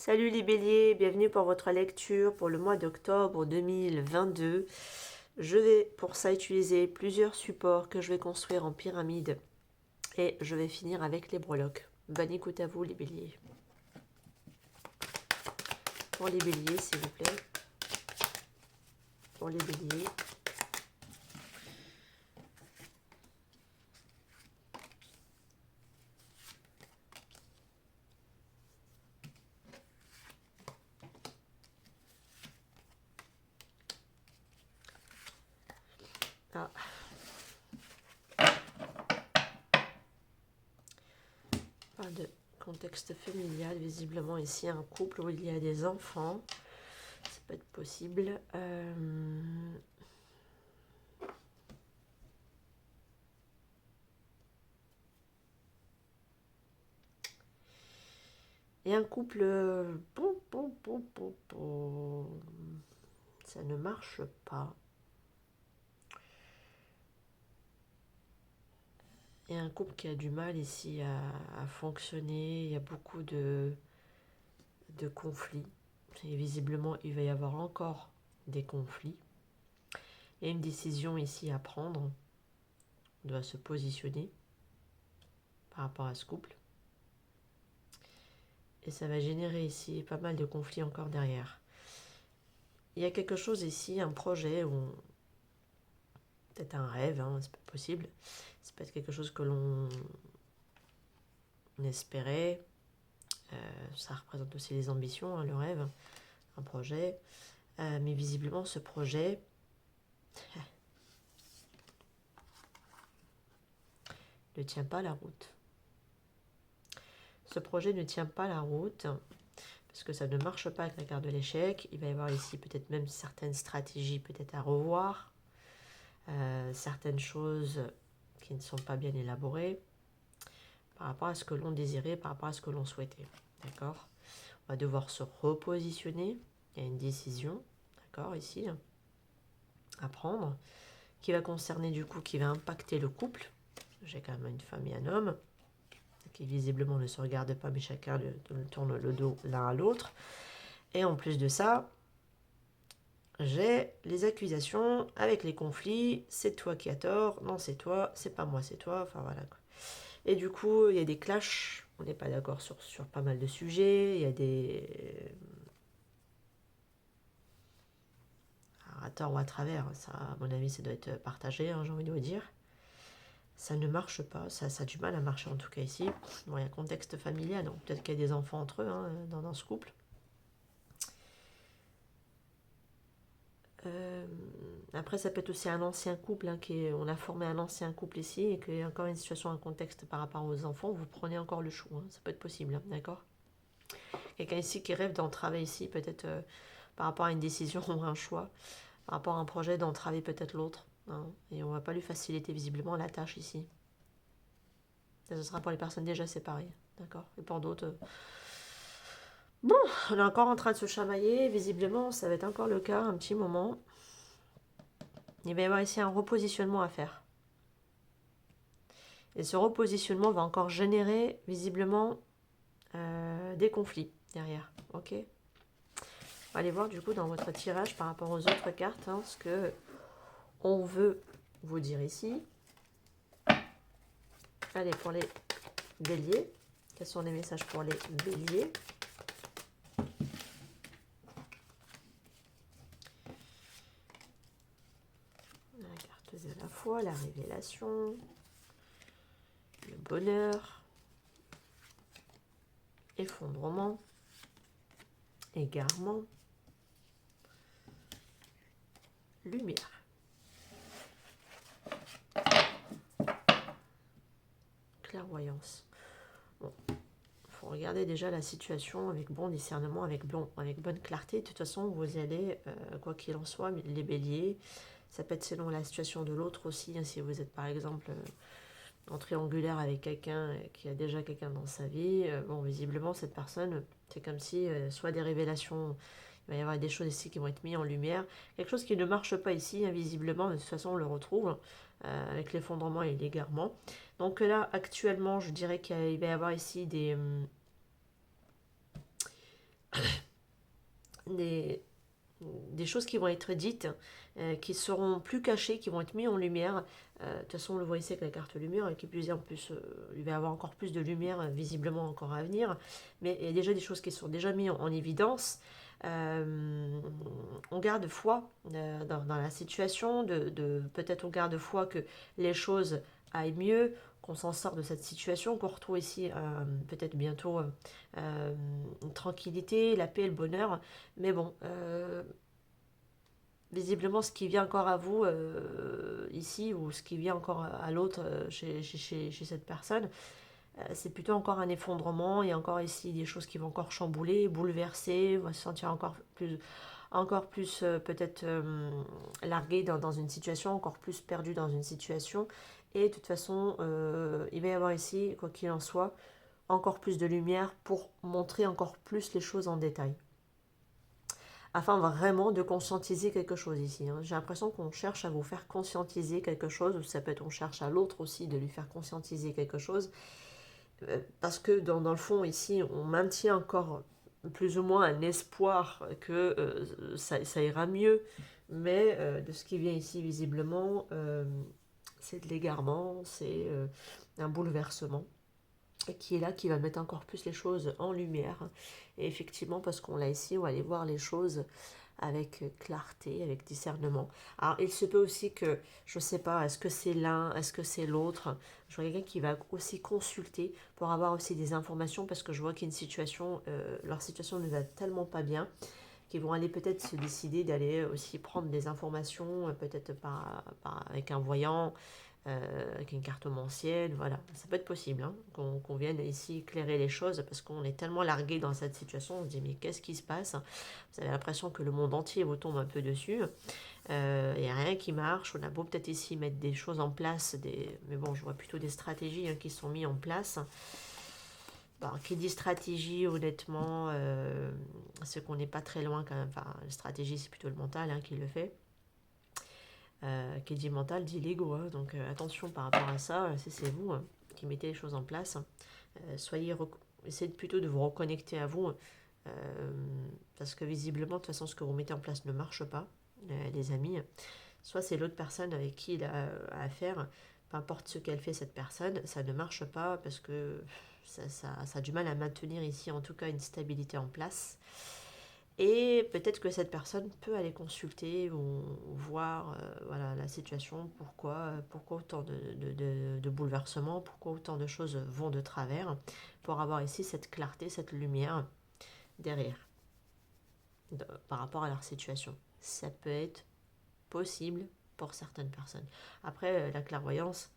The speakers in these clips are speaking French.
Salut les béliers, bienvenue pour votre lecture pour le mois d'octobre 2022. Je vais pour ça utiliser plusieurs supports que je vais construire en pyramide et je vais finir avec les breloques. Bonne écoute à vous les béliers. Pour les béliers s'il vous plaît. Pour les béliers. Ah. Pas de contexte familial, visiblement ici un couple où il y a des enfants. Ça peut être possible. Et un couple... Ça ne marche pas. Il y a un couple qui a du mal ici à fonctionner. Il y a beaucoup de conflits. Et visiblement, il va y avoir encore des conflits. Il y a une décision ici à prendre. On doit se positionner par rapport à ce couple. Et ça va générer ici pas mal de conflits encore derrière. Il y a quelque chose ici, un projet, ou peut-être un rêve, hein, c'est pas possible. C'est peut-être quelque chose que l'on espérait. Ça représente aussi les ambitions, hein, le rêve, un projet. Mais visiblement, ce projet ne tient pas la route. Ce projet ne tient pas la route parce que ça ne marche pas avec la carte de l'échec. Il va y avoir ici peut-être même certaines stratégies peut-être à revoir, certaines choses qui ne sont pas bien élaborées par rapport à ce que l'on désirait, par rapport à ce que l'on souhaitait. D'accord ? On va devoir se repositionner. Il y a une décision, d'accord, ici, à prendre, qui va concerner du coup, qui va impacter le couple. J'ai quand même une femme et un homme qui visiblement ne se regardent pas, mais chacun tourne le dos l'un à l'autre. Et en plus de ça, j'ai les accusations avec les conflits. C'est toi qui as tort, non c'est toi, c'est pas moi, c'est toi. Enfin voilà quoi. Et du coup, il y a des clashs. On n'est pas d'accord sur pas mal de sujets. Il y a des... Alors, à tort ou à travers, ça, à mon avis, ça doit être partagé, hein, j'ai envie de vous dire. Ça ne marche pas, ça a du mal à marcher en tout cas ici. Bon, il y a un contexte familial, donc peut-être qu'il y a des enfants entre eux hein, dans ce couple. Après, ça peut être aussi un ancien couple, hein, on a formé un ancien couple ici et qu'il y a encore une situation, un contexte par rapport aux enfants, vous prenez encore le chou, hein, ça peut être possible, hein, d'accord. Quelqu'un ici qui rêve d'entraver ici, peut-être par rapport à une décision ou un choix, par rapport à un projet d'entraver peut-être l'autre, hein, et on ne va pas lui faciliter visiblement la tâche ici. Et ce sera pour les personnes déjà séparées, d'accord. Et pour d'autres... Bon, on est encore en train de se chamailler, visiblement ça va être encore le cas un petit moment. Il va y avoir ici un repositionnement à faire. Et ce repositionnement va encore générer visiblement des conflits derrière. Ok. On va aller voir du coup dans votre tirage par rapport aux autres cartes hein, ce que on veut vous dire ici. Allez, pour les béliers. Quels sont les messages pour les béliers? La carte de la foi, la révélation, le bonheur, effondrement, égarement, lumière. Clairvoyance. Bon, faut regarder déjà la situation avec bon discernement, avec bonne clarté. De toute façon, vous allez, quoi qu'il en soit, les béliers, ça peut être selon la situation de l'autre aussi. Hein, si vous êtes par exemple en triangulaire avec quelqu'un qui a déjà quelqu'un dans sa vie, bon, visiblement, cette personne, c'est comme si soit des révélations, il va y avoir des choses ici qui vont être mises en lumière. Quelque chose qui ne marche pas ici, invisiblement, de toute façon, on le retrouve avec l'effondrement et l'égarement. Donc là, actuellement, je dirais qu'il va y avoir ici des... des choses qui vont être dites, qui seront plus cachées, qui vont être mises en lumière. De toute façon, on le voit ici avec la carte lumière, et qui plus est, en plus, il va y avoir encore plus de lumière, visiblement encore à venir. Mais il y a déjà des choses qui sont déjà mises en évidence. On garde foi dans la situation, peut-être on garde foi que les choses aillent mieux, qu'on s'en sort de cette situation, qu'on retrouve ici peut-être bientôt une tranquillité, la paix, le bonheur. Mais bon, visiblement ce qui vient encore à vous ici, ou ce qui vient encore à l'autre chez cette personne, c'est plutôt encore un effondrement. Il y a encore ici des choses qui vont encore chambouler, bouleverser, on va se sentir encore plus peut-être largué dans une situation, encore plus perdu dans une situation. Et de toute façon, il va y avoir ici, quoi qu'il en soit, encore plus de lumière pour montrer encore plus les choses en détail. Afin vraiment de conscientiser quelque chose ici. J'ai l'impression qu'on cherche à vous faire conscientiser quelque chose, ou ça peut être on cherche à l'autre aussi de lui faire conscientiser quelque chose. Parce que dans le fond, ici, on maintient encore plus ou moins un espoir que ça ira mieux. Mais de ce qui vient ici, visiblement, c'est de l'égarement, c'est un bouleversement et qui est là, qui va mettre encore plus les choses en lumière. Et effectivement, parce qu'on l'a ici, on va aller voir les choses avec clarté, avec discernement. Alors, il se peut aussi que, je ne sais pas, est-ce que c'est l'un, est-ce que c'est l'autre? Je vois quelqu'un qui va aussi consulter pour avoir aussi des informations, parce que je vois qu'il y a une situation, leur situation ne va tellement pas bien, qu'ils vont aller peut-être se décider d'aller aussi prendre des informations, peut-être avec un voyant, avec une cartomancienne, voilà. Ça peut être possible qu'on vienne ici éclairer les choses, parce qu'on est tellement largué dans cette situation, on se dit mais qu'est-ce qui se passe? Vous avez l'impression que le monde entier vous tombe un peu dessus. Il n'y a rien qui marche. On a beau peut-être ici mettre des choses en place, mais bon, je vois plutôt des stratégies qui sont mises en place. Bon, qui dit stratégie, honnêtement, c'est qu'on n'est pas très loin quand même. Enfin, la stratégie, c'est plutôt le mental qui le fait. Qui dit mental dit l'ego, donc attention par rapport à ça, c'est vous qui mettez les choses en place. Essayez plutôt de vous reconnecter à vous, parce que visiblement, de toute façon, ce que vous mettez en place ne marche pas, les amis. Soit c'est l'autre personne avec qui il a affaire, peu importe ce qu'elle fait, cette personne, ça ne marche pas, parce que ça a du mal à maintenir ici, en tout cas, une stabilité en place. Et peut-être que cette personne peut aller consulter ou voir voilà, la situation, pourquoi autant de bouleversements, pourquoi autant de choses vont de travers, pour avoir ici cette clarté, cette lumière derrière, par rapport à leur situation. Ça peut être possible pour certaines personnes. Après, la clairvoyance,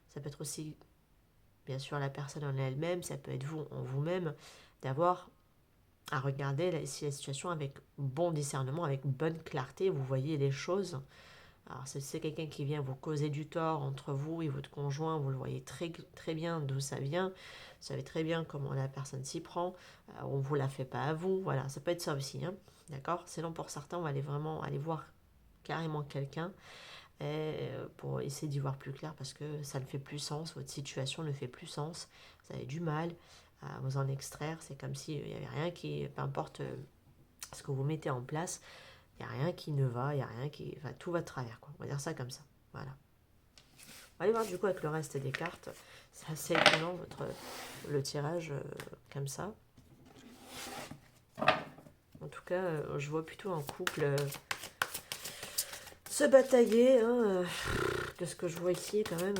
ça peut être aussi, bien sûr, la personne en elle-même, ça peut être vous en vous-même, d'avoir à regarder ici la situation avec bon discernement, avec bonne clarté, vous voyez les choses. Alors si c'est quelqu'un qui vient vous causer du tort entre vous et votre conjoint, vous le voyez très, très bien d'où ça vient, vous savez très bien comment la personne s'y prend, on ne vous la fait pas à vous, voilà, ça peut être ça aussi, d'accord? Sinon pour certains, on va vraiment aller voir carrément quelqu'un pour essayer d'y voir plus clair, parce que ça ne fait plus sens, votre situation ne fait plus sens, vous avez du mal à vous en extraire, c'est comme s'il n'y avait rien qui, peu importe ce que vous mettez en place, il n'y a rien qui ne va, il n'y a rien qui, enfin, tout va de travers, quoi. On va dire ça comme ça, voilà. On va aller voir du coup avec le reste des cartes, c'est assez étonnant le tirage comme ça. En tout cas, je vois plutôt un couple se batailler, de ce que je vois ici quand même.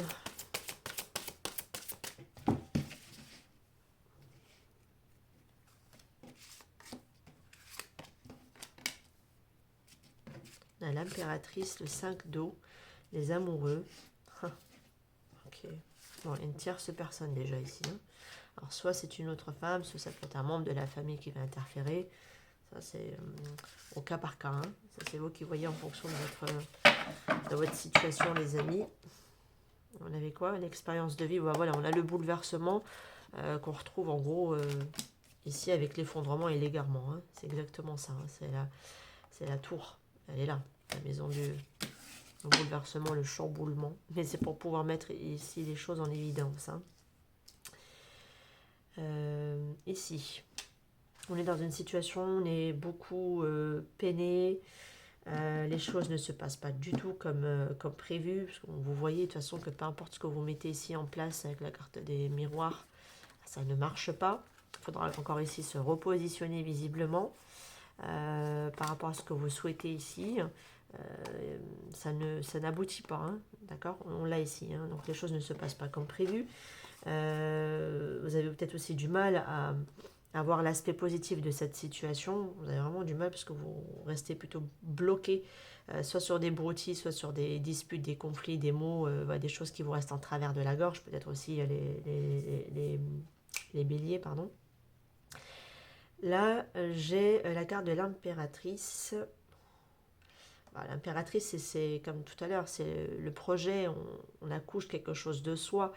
L'impératrice, le 5 d'eau, les amoureux. Ok. Bon, il y a une tierce personne déjà ici. Alors, soit c'est une autre femme, soit ça peut être un membre de la famille qui va interférer. Ça, c'est au cas par cas. Ça, c'est vous qui voyez en fonction de votre situation, les amis. On avait quoi? L'expérience de vie. Voilà, on a le bouleversement qu'on retrouve en gros ici avec l'effondrement et l'égarement. C'est exactement ça. C'est la tour. Elle est là. La maison du bouleversement, le chamboulement. Mais c'est pour pouvoir mettre ici les choses en évidence. Ici, on est dans une situation, on est beaucoup peiné, Les choses ne se passent pas du tout comme prévu. Parce que vous voyez de toute façon que peu importe ce que vous mettez ici en place avec la carte des miroirs, ça ne marche pas. Il faudra encore ici se repositionner visiblement par rapport à ce que vous souhaitez ici. Ça n'aboutit pas, hein, d'accord? On l'a ici, hein, donc les choses ne se passent pas comme prévu. Vous avez peut-être aussi du mal à voir l'aspect positif de cette situation. Vous avez vraiment du mal parce que vous restez plutôt bloqué, soit sur des broutilles, soit sur des disputes, des conflits, des mots, des choses qui vous restent en travers de la gorge, peut-être aussi les béliers, pardon. Là, j'ai la carte de l'impératrice. L'impératrice, c'est comme tout à l'heure, c'est le projet, on accouche quelque chose de soi.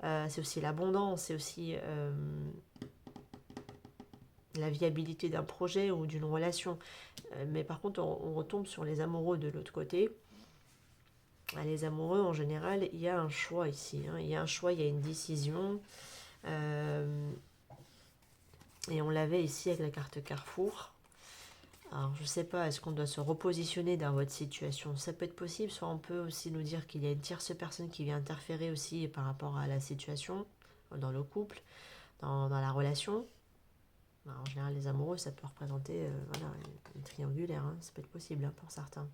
C'est aussi l'abondance, c'est aussi la viabilité d'un projet ou d'une relation. Mais par contre, on retombe sur les amoureux de l'autre côté. Les amoureux, en général, il y a un choix ici. Il y a un choix, il y a une décision. Et on l'avait ici avec la carte Carrefour. Alors, je ne sais pas, est-ce qu'on doit se repositionner dans votre situation? Ça peut être possible, soit on peut aussi nous dire qu'il y a une tierce personne qui vient interférer aussi par rapport à la situation, dans le couple, dans la relation. Alors, en général, les amoureux, ça peut représenter une triangulaire, hein, ça peut être possible hein, pour certains.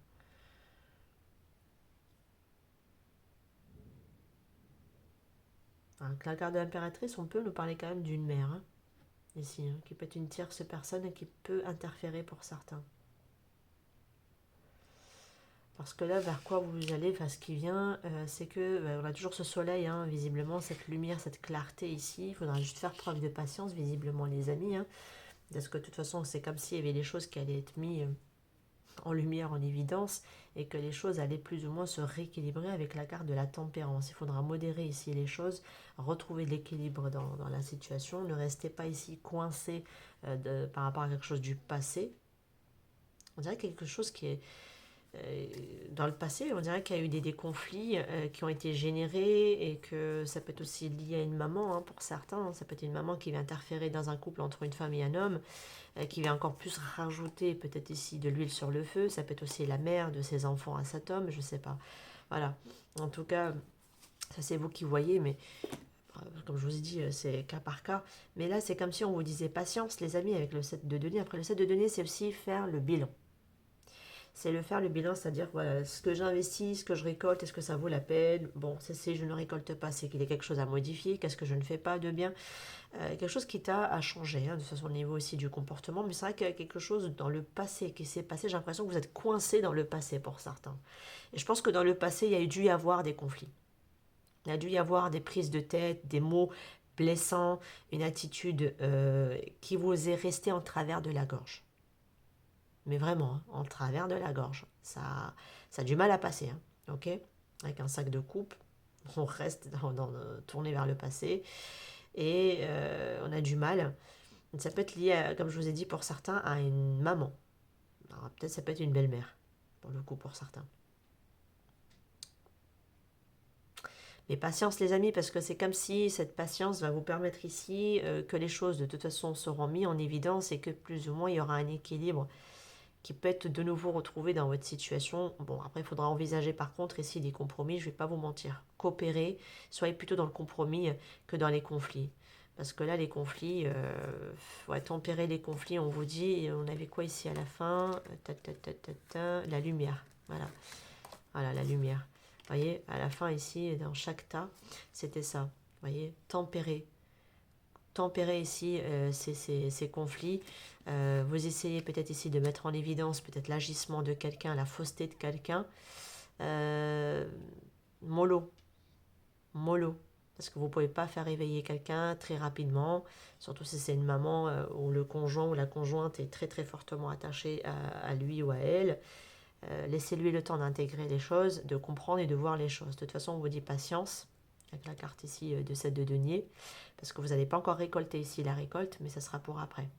Avec la carte de l'impératrice, on peut nous parler quand même d'une mère, hein, ici, hein, qui peut être une tierce personne et qui peut interférer pour certains. Parce que là, vers quoi vous allez, enfin, ce qui vient, c'est que on a toujours ce soleil, hein, visiblement, cette lumière, cette clarté ici. Il faudra juste faire preuve de patience, visiblement, les amis. Hein, parce que de toute façon, c'est comme s'il y avait des choses qui allaient être mises en lumière, en évidence, et que les choses allaient plus ou moins se rééquilibrer avec la carte de la tempérance. Il faudra modérer ici les choses, retrouver de l'équilibre dans la situation. Ne restez pas ici coincé par rapport à quelque chose du passé. On dirait quelque chose qui est dans le passé, on dirait qu'il y a eu des conflits qui ont été générés et que ça peut être aussi lié à une maman hein, pour certains. Ça peut être une maman qui vient interférer dans un couple entre une femme et un homme, qui vient encore plus rajouter peut-être ici de l'huile sur le feu. Ça peut être aussi la mère de ses enfants à cet homme, je ne sais pas. Voilà. En tout cas, ça c'est vous qui voyez, mais comme je vous ai dit, c'est cas par cas. Mais là, c'est comme si on vous disait patience, les amis, avec le 7 de denier. Après, le 7 de denier, c'est aussi faire le bilan. C'est le bilan, c'est-à-dire voilà, ce que j'investis, ce que je récolte, est-ce que ça vaut la peine? Bon, si je ne récolte pas, c'est qu'il y a quelque chose à modifier. Qu'est-ce que je ne fais pas de bien? Quelque chose qui t'a à changer, hein, de toute façon au niveau aussi du comportement. Mais c'est vrai qu'il y a quelque chose dans le passé qui s'est passé. J'ai l'impression que vous êtes coincé dans le passé pour certains. Et je pense que dans le passé, il y a dû y avoir des conflits. Il y a dû y avoir des prises de tête, des mots blessants, une attitude qui vous est restée en travers de la gorge. Mais vraiment, hein, en travers de la gorge. Ça a du mal à passer, hein, ok? Avec un sac de coupe, on reste tourné vers le passé et on a du mal. Ça peut être lié, comme je vous ai dit, pour certains, à une maman. Alors peut-être ça peut être une belle-mère, pour le coup, pour certains. Mais patience les amis, parce que c'est comme si cette patience va vous permettre ici que les choses de toute façon seront mises en évidence et que plus ou moins il y aura un équilibre qui peut être de nouveau retrouvé dans votre situation. Bon, après, il faudra envisager par contre ici des compromis, je ne vais pas vous mentir. Coopérer, soyez plutôt dans le compromis que dans les conflits. Parce que là, les conflits, tempérer les conflits, on vous dit, on avait quoi ici à la fin? La lumière, voilà. Voilà, la lumière. Vous voyez, à la fin ici, dans chaque tas, c'était ça. Vous voyez, tempérer ici ces conflits. Vous essayez peut-être ici de mettre en évidence peut-être l'agissement de quelqu'un, la fausseté de quelqu'un. Mollo. Parce que vous ne pouvez pas faire éveiller quelqu'un très rapidement, surtout si c'est une maman où le conjoint ou la conjointe est très très fortement attaché à lui ou à elle. Laissez-lui le temps d'intégrer les choses, de comprendre et de voir les choses. De toute façon, on vous dit patience, avec la carte ici de 7 de denier, parce que vous n'allez pas encore récolter ici la récolte, mais ça sera pour après.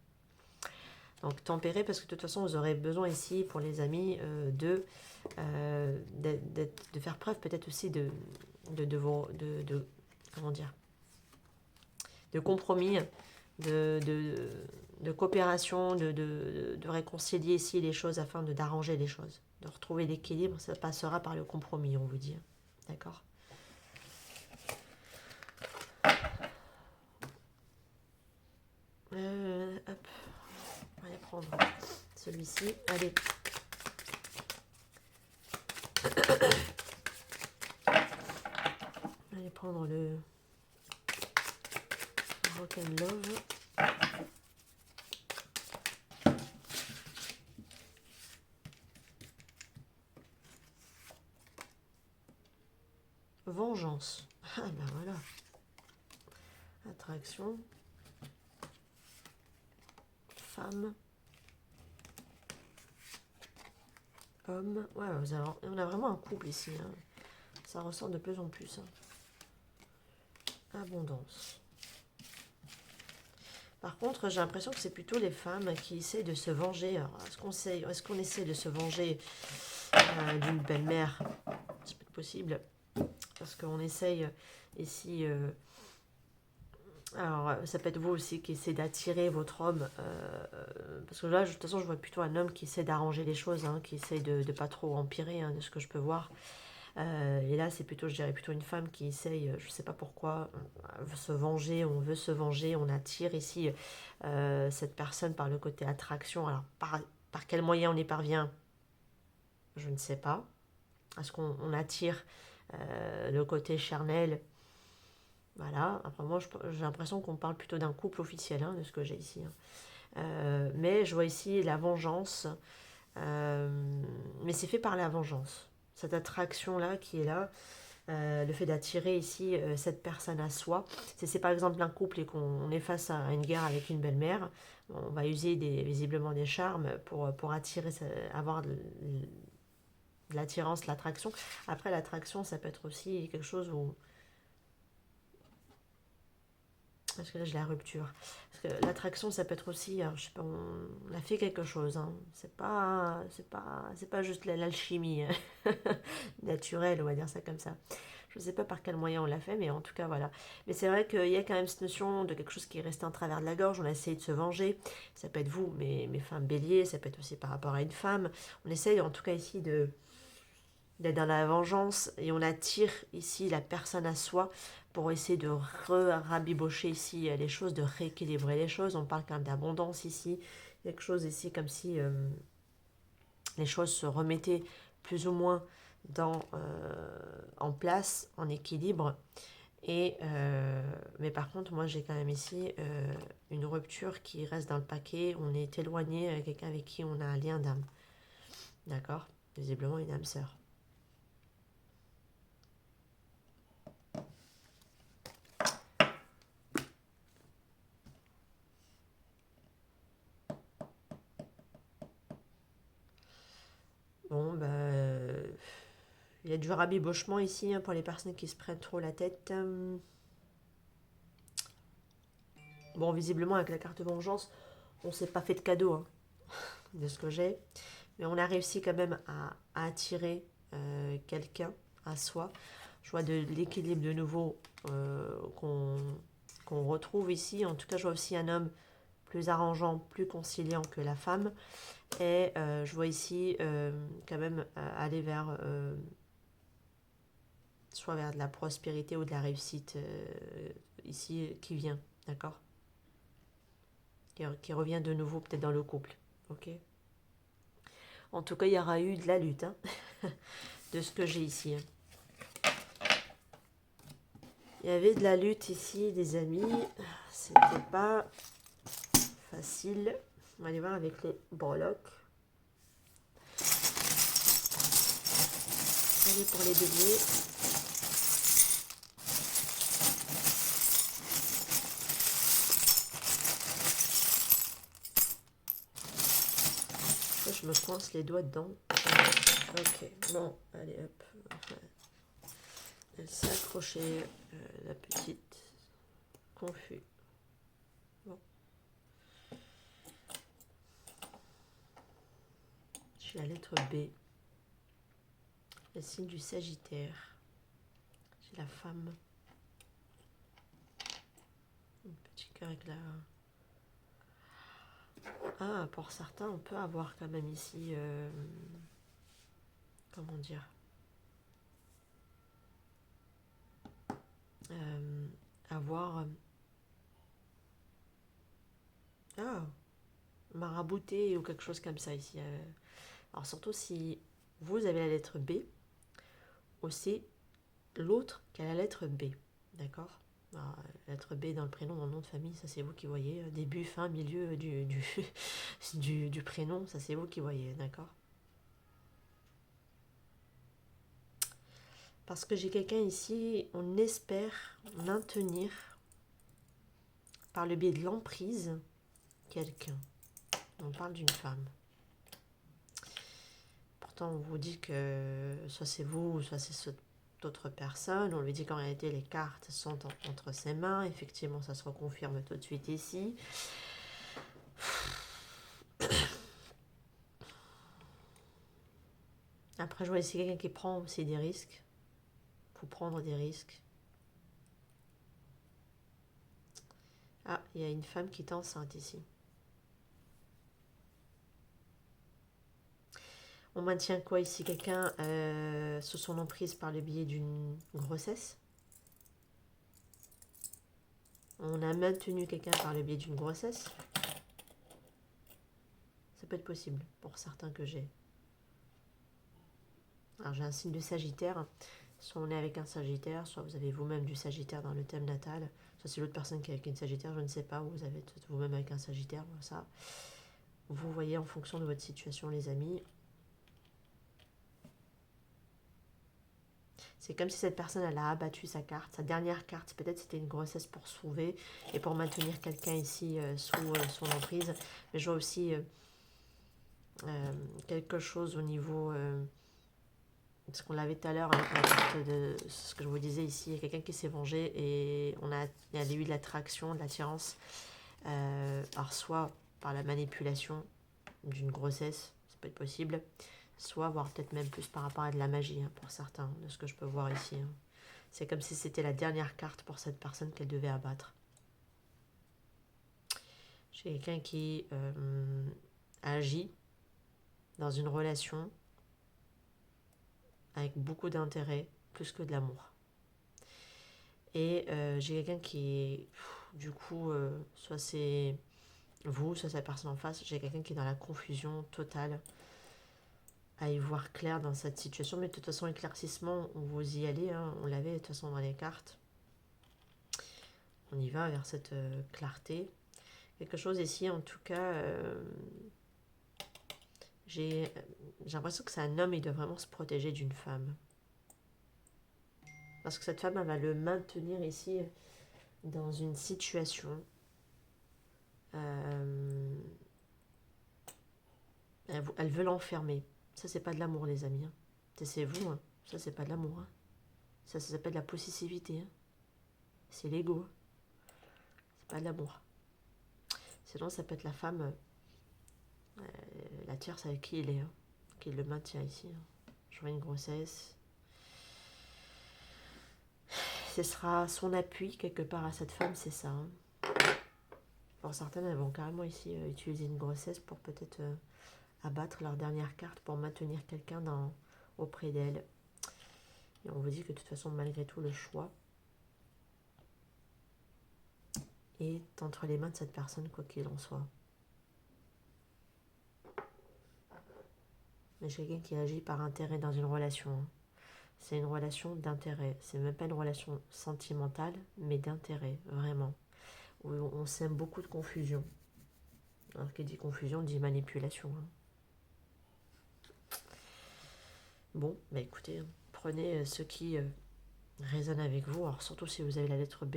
Donc tempérer, parce que de toute façon, vous aurez besoin ici, pour les amis, de faire preuve peut-être aussi de comment dire, de compromis, de coopération, de réconcilier ici les choses afin d'arranger les choses. de retrouver l'équilibre, ça passera par le compromis, on vous dit. D'accord? Hop, on va aller prendre celui-ci. Allez. Allez prendre le Rock and Love. Vengeance. Ah ben voilà. Attraction. Femme. Homme. Ouais, on a vraiment un couple ici. Hein. Ça ressort de plus en plus. Hein. Abondance. Par contre, j'ai l'impression que c'est plutôt les femmes qui essayent de se venger. Est-ce qu'on essaie de se venger d'une belle-mère? C'est peut-être possible. Parce qu'on essaye ici... alors, ça peut être vous aussi qui essayez d'attirer votre homme. Parce que là, de toute façon, je vois plutôt un homme qui essaie d'arranger les choses, hein, qui essaie de ne pas trop empirer, hein, de ce que je peux voir. Et là, c'est plutôt, je dirais plutôt une femme qui essaye, je ne sais pas pourquoi, se venger, on veut se venger, on attire ici cette personne par le côté attraction. Alors, par quel moyen on y parvient? Je ne sais pas. Est-ce qu'on attire le côté charnel? Voilà. Après, moi, j'ai l'impression qu'on parle plutôt d'un couple officiel, hein, de ce que j'ai ici. Hein. Mais je vois ici la vengeance. Mais c'est fait par la vengeance. Cette attraction-là qui est là, le fait d'attirer ici cette personne à soi. Si c'est par exemple un couple et qu'on est face à une guerre avec une belle-mère, on va user visiblement des charmes pour attirer, avoir de l'attirance, l'attraction. Après, l'attraction, ça peut être aussi quelque chose où... Parce que là, j'ai la rupture. Parce que l'attraction, ça peut être aussi, alors, je sais pas, on a fait quelque chose. Hein. C'est pas juste l'alchimie naturelle, on va dire ça comme ça. Je ne sais pas par quel moyen on l'a fait, mais en tout cas, voilà. Mais c'est vrai qu'il y a quand même cette notion de quelque chose qui est resté en travers de la gorge. On a essayé de se venger. Ça peut être vous, mes femmes béliers. Ça peut être aussi par rapport à une femme. On essaye, en tout cas ici, d'être dans la vengeance. Et on attire ici la personne à soi pour essayer de rabibocher ici les choses, de rééquilibrer les choses. On parle quand même d'abondance ici. Quelque chose ici comme si les choses se remettaient plus ou moins en place, en équilibre. Mais par contre, moi j'ai quand même ici une rupture qui reste dans le paquet. On est éloigné avec quelqu'un avec qui on a un lien d'âme. D'accord? Visiblement une âme sœur. Bon, il y a du rabibochement ici hein, pour les personnes qui se prennent trop la tête. Bon, visiblement, avec la carte vengeance, on s'est pas fait de cadeau hein, de ce que j'ai. Mais on a réussi quand même à attirer quelqu'un à soi. Je vois de l'équilibre de nouveau qu'on retrouve ici. En tout cas, je vois aussi un homme plus arrangeant, plus conciliant que la femme. Et je vois ici quand même aller vers soit vers de la prospérité ou de la réussite ici qui vient, d'accord, qui revient de nouveau peut-être dans le couple, ok. En tout cas, il y aura eu de la lutte, hein, de ce que j'ai ici. Hein. Il y avait de la lutte ici, des amis. C'était pas facile. On va aller voir avec les breloques. Allez pour les béliers. Je me coince les doigts dedans. Ok, bon, allez hop. Elle s'est accrochée, la petite. Confus. Bon. J'ai la lettre B. Le signe du Sagittaire. J'ai la femme. Un petit cœur avec la... Ah, pour certains, on peut avoir quand même ici comment dire, avoir marabouté ou quelque chose comme ça ici. Alors surtout si vous avez la lettre B, aussi l'autre qui a la lettre B, d'accord? Alors, la lettre B dans le prénom, dans le nom de famille, ça c'est vous qui voyez. Début, fin, milieu du prénom, ça c'est vous qui voyez, d'accord? Parce que j'ai quelqu'un ici, on espère maintenir par le biais de l'emprise quelqu'un. On parle d'une femme. Pourtant, on vous dit que soit c'est vous, soit c'est d'autres personnes. On lui dit qu'en réalité, les cartes sont entre ses mains. Effectivement, ça se reconfirme tout de suite ici. Après, je vois ici quelqu'un qui prend aussi des risques. Il faut prendre des risques. Ah, il y a une femme qui est enceinte ici. On maintient quoi ici? Quelqu'un sous son emprise par le biais d'une grossesse. On a maintenu quelqu'un par le biais d'une grossesse. Ça peut être possible pour certains que j'ai. Alors j'ai un signe de Sagittaire. Soit on est avec un Sagittaire, soit vous avez vous-même du Sagittaire dans le thème natal. Soit c'est l'autre personne qui est avec une Sagittaire, je ne sais pas. Ou vous avez vous-même avec un Sagittaire. Ça, vous voyez en fonction de votre situation, les amis. C'est comme si cette personne, elle a abattu sa carte. Sa dernière carte, peut-être c'était une grossesse pour sauver et pour maintenir quelqu'un ici sous son emprise. Mais je vois aussi quelque chose au niveau... ce qu'on l'avait tout à l'heure avec la carte de ce que je vous disais ici. Il y a quelqu'un qui s'est vengé et il y a eu de l'attraction, de l'attirance. Alors soit par la manipulation d'une grossesse, ça peut être possible. Soit, voire peut-être même plus par rapport à de la magie, pour certains, de ce que je peux voir ici. C'est comme si c'était la dernière carte pour cette personne qu'elle devait abattre. J'ai quelqu'un qui agit dans une relation avec beaucoup d'intérêt, plus que de l'amour. Et j'ai quelqu'un qui, du coup, soit c'est vous, soit cette personne en face, j'ai quelqu'un qui est dans la confusion totale, à y voir clair dans cette situation. Mais de toute façon, éclaircissement, vous y allez, on l'avait de toute façon dans les cartes. On y va vers cette clarté. Quelque chose ici, en tout cas, j'ai l'impression que c'est un homme, il doit vraiment se protéger d'une femme. Parce que cette femme, elle va le maintenir ici dans une situation. Elle veut l'enfermer. Ça, c'est pas de l'amour, les amis. C'est vous. Ça, c'est pas de l'amour. Ça s'appelle la possessivité. C'est l'ego. C'est pas de l'amour. Sinon, ça peut être la femme, la tierce avec qui il est, qui le maintient ici. Je vois une grossesse. Ce sera son appui quelque part à cette femme, c'est ça. Pour certaines, elles vont carrément ici utiliser une grossesse pour peut-être abattre leur dernière carte pour maintenir quelqu'un auprès d'elle. Et on vous dit que de toute façon, malgré tout, le choix est entre les mains de cette personne, quoi qu'il en soit. Mais j'ai quelqu'un qui agit par intérêt dans une relation. C'est une relation d'intérêt. C'est même pas une relation sentimentale, mais d'intérêt, vraiment. Où on sème beaucoup de confusion. Alors qui dit confusion dit manipulation. Bon, bah écoutez, prenez ce qui résonne avec vous. Alors surtout si vous avez la lettre B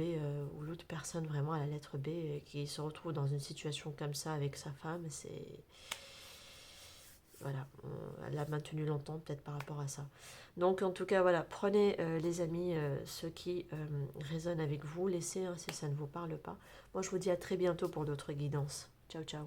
ou l'autre personne vraiment à la lettre B qui se retrouve dans une situation comme ça avec sa femme, c'est... Voilà, elle l'a maintenu longtemps peut-être par rapport à ça. Donc en tout cas, voilà, prenez les amis ce qui résonne avec vous. Laissez si ça ne vous parle pas. Moi, je vous dis à très bientôt pour d'autres guidances. Ciao, ciao.